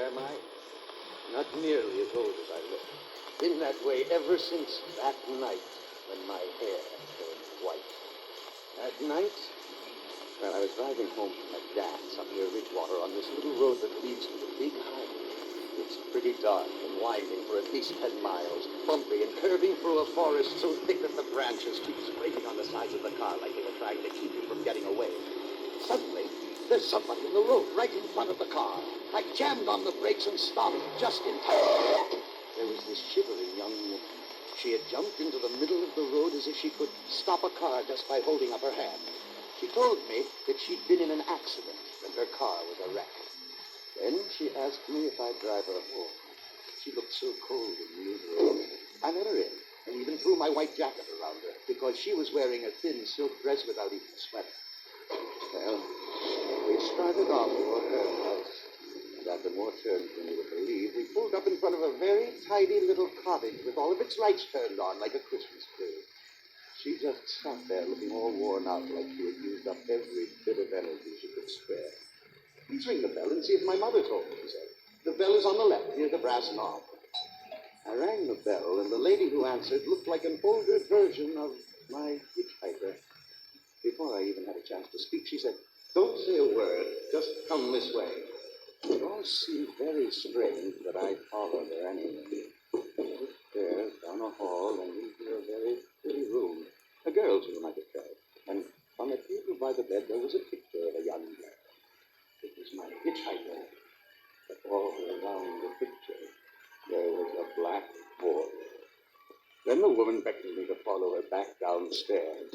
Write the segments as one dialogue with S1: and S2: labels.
S1: am I? Not nearly as old as I look. Been that way ever since that night when my hair turned white. That night, well, I was driving home from a dance up near Ridgewater on this little road that leads to the big highway. It's pretty dark and winding for at least 10 miles, bumpy and curving through a forest so thick that the branches keep scraping on the sides of the car like they were trying to keep me from getting away. Suddenly, there's somebody in the road right in front of the car. I jammed on the brakes and stopped just in time. There was this shivering young woman. She had jumped into the middle of the road as if she could stop a car just by holding up her hand. She told me that she'd been in an accident and her car was a wreck. Then she asked me if I'd drive her home. She looked so cold and miserable. I let her in and even threw my white jacket around her because she was wearing a thin silk dress without even a sweater. Well, we started off for her house, and after more turns than you would believe, we pulled up in front of a very tidy little cottage with all of its lights turned on like a Christmas tree. She just sat there looking all worn out like she had used up every bit of energy she could spare. Please ring the bell and see if my mother's home, she said. The bell is on the left, near the brass knob. I rang the bell, and the lady who answered looked like an older version of my hitchhiker. Before I even had a chance to speak, she said, "Don't say a word, just come this way." It all seemed very strange, but I followed her anyway. Upstairs, down a hall, and into a very pretty room. A girl's room, I could tell. And on the table by the bed, there was a picture of a young girl. It was my hitchhiker. But all around the picture, there was a black border. Then the woman beckoned me to follow her back downstairs.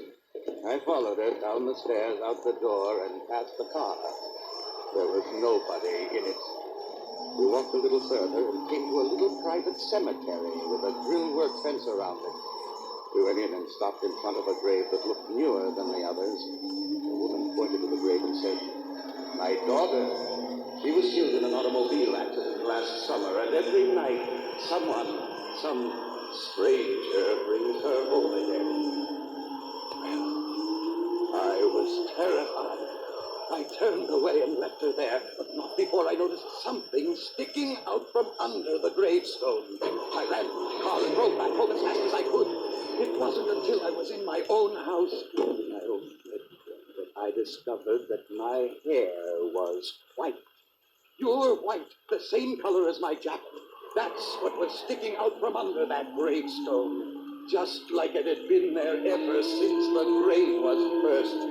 S1: I followed her down the stairs, out the door, and past the car. There was nobody in it. We walked a little further and came to a little private cemetery with a grill work fence around it. We went in and stopped in front of a grave that looked newer than the others. The woman pointed to the grave and said, "My daughter. She was killed in an automobile accident last summer, and every night some stranger brings her home again." Well, I was terrified. I turned away and left her there, but not before I noticed something sticking out from under the gravestone. I ran to my car and drove back home as fast as I could. It wasn't until I was in my own house that I discovered that my hair was white. Pure white, the same color as my jacket. That's what was sticking out from under that gravestone, just like it had been there ever since the grave was first